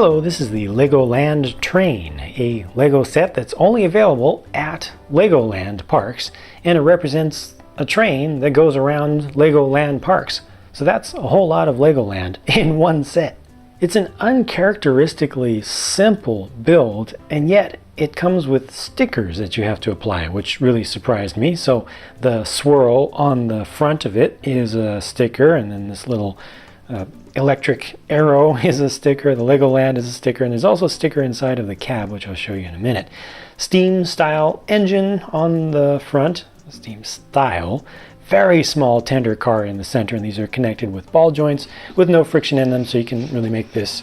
Hello, this is the LEGOLAND Train, a LEGO set that's only available at LEGOLAND parks, and it represents a train that goes around LEGOLAND parks. So that's a whole lot of LEGOLAND in one set. It's an uncharacteristically simple build, and yet it comes with stickers that you have to apply, which really surprised me. So the swirl on the front of it is a sticker, and then this little electric arrow is a sticker, the LEGOLAND is a sticker, and there's also a sticker inside of the cab, which I'll show you in a minute. Steam style engine on the front, steam style. Very small tender car in the center, and these are connected with ball joints with no friction in them, so you can really make this,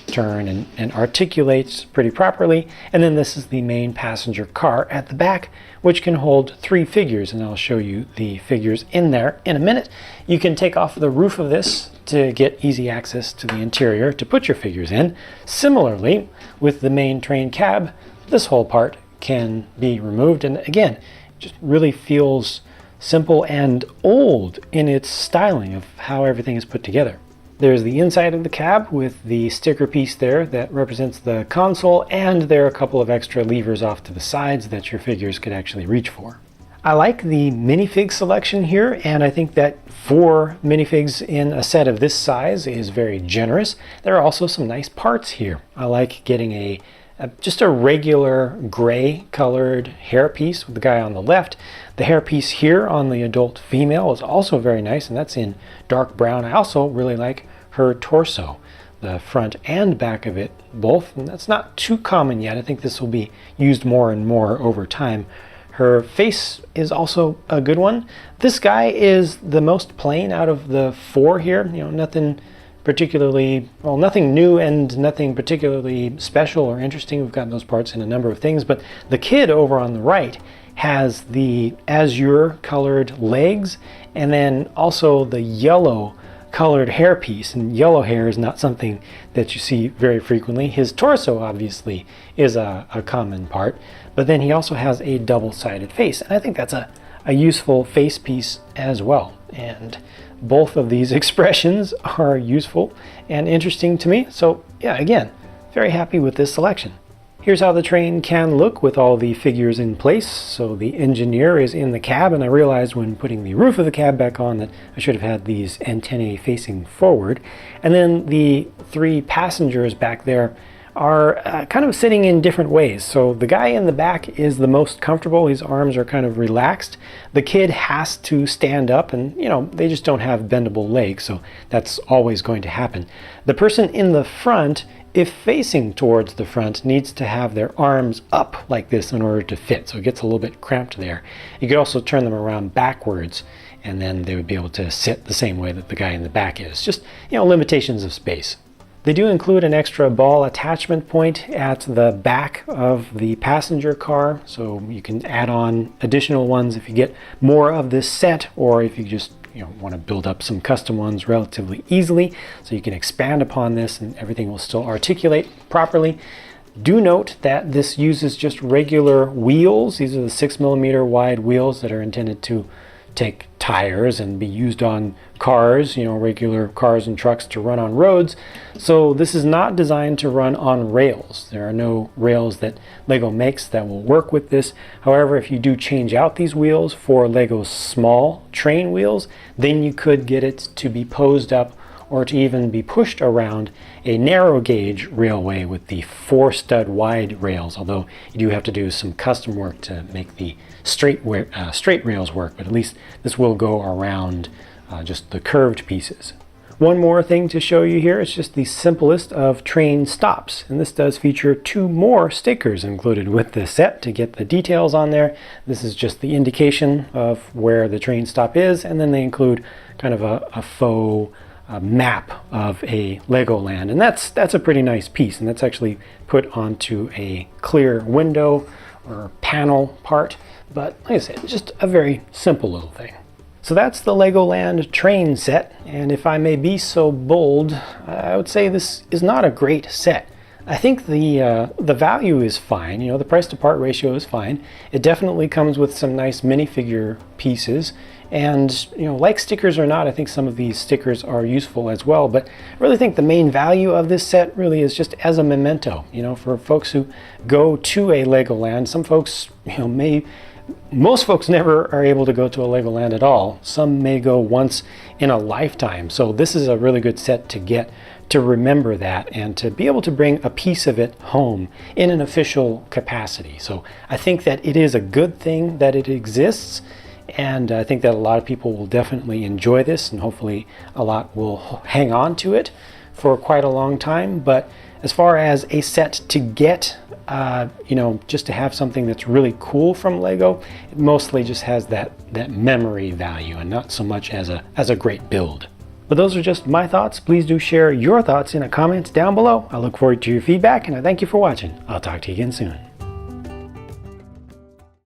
turn and articulate pretty properly. And then this is the main passenger car at the back, which can hold 3 figures, and I'll show you the figures in there in a minute. You can take off the roof of this to get easy access to the interior to put your figures in. Similarly, with the main train cab, this whole part can be removed, and again, it just really feels simple and old in its styling of how everything is put together. There's the inside of the cab with the sticker piece there that represents the console, and there are a couple of extra levers off to the sides that your figures could actually reach for. I like the minifig selection here, and I think that 4 minifigs in a set of this size is very generous. There are also some nice parts here. I like getting just a regular gray colored hairpiece with the guy on the left. The hairpiece here on the adult female is also very nice, and that's in dark brown. I also really like her torso, the front and back of it both, and that's not too common yet. I think this will be used more and more over time. Her face is also a good one. This guy is the most plain out of the 4 here. Nothing particularly, well, nothing new and nothing particularly special or interesting. We've got those parts in a number of things, but the kid over on the right has the azure colored legs and then also the yellow colored hairpiece, and yellow hair is not something that you see very frequently. His torso obviously is a common part, but then he also has a double-sided face, and I think that's a useful face piece as well. And both of these expressions are useful and interesting to me. So yeah, again, very happy with this selection. Here's how the train can look with all the figures in place. So the engineer is in the cab, and I realized when putting the roof of the cab back on that I should have had these antennae facing forward. And then the 3 passengers back there are kind of sitting in different ways. So the guy in the back is the most comfortable. His arms are kind of relaxed. The kid has to stand up, and they just don't have bendable legs, so that's always going to happen. The person in the front, if facing towards the front, needs to have their arms up like this in order to fit, so it gets a little bit cramped there. You could also turn them around backwards, and then they would be able to sit the same way that the guy in the back is. Just, limitations of space. They do include an extra ball attachment point at the back of the passenger car, so you can add on additional ones if you get more of this set, or if you just want to build up some custom ones relatively easily. So you can expand upon this and everything will still articulate properly. Do note that this uses just regular wheels. These are the 6mm wide wheels that are intended to take tires and be used on cars, regular cars and trucks to run on roads. So this is not designed to run on rails. There are no rails that LEGO makes that will work with this. However, if you do change out these wheels for LEGO's small train wheels, then you could get it to be posed up or to even be pushed around a narrow gauge railway with the 4 stud wide rails, although you do have to do some custom work to make the straight rails work, but at least this will go around just the curved pieces. One more thing to show you here, it's just the simplest of train stops, and this does feature 2 more stickers included with the set to get the details on there. This is just the indication of where the train stop is, and then they include kind of a faux map of a LEGOLAND, and that's a pretty nice piece, and that's actually put onto a clear window or panel part. But like I said, just a very simple little thing. So that's the LEGOLAND Train set, and if I may be so bold, I would say this is not a great set. I think the value is fine. You know, the price to part ratio is fine. It definitely comes with some nice minifigure pieces, and you know, like stickers or not, I think some of these stickers are useful as well. But I really think the main value of this set really is just as a memento. You know, for folks who go to a Legoland, some folks, you know, most folks never are able to go to a Legoland at all. Some may go once in a lifetime. So this is a really good set to get, to remember that and to be able to bring a piece of it home in an official capacity. So I think that it is a good thing that it exists, and I think that a lot of people will definitely enjoy this, and hopefully a lot will hang on to it for quite a long time. But as far as a set to get, you know, just to have something that's really cool from Lego, it mostly just has that memory value and not so much as a great build. But those are just my thoughts. Please do share your thoughts in the comments down below. I look forward to your feedback, and I thank you for watching. I'll talk to you again soon.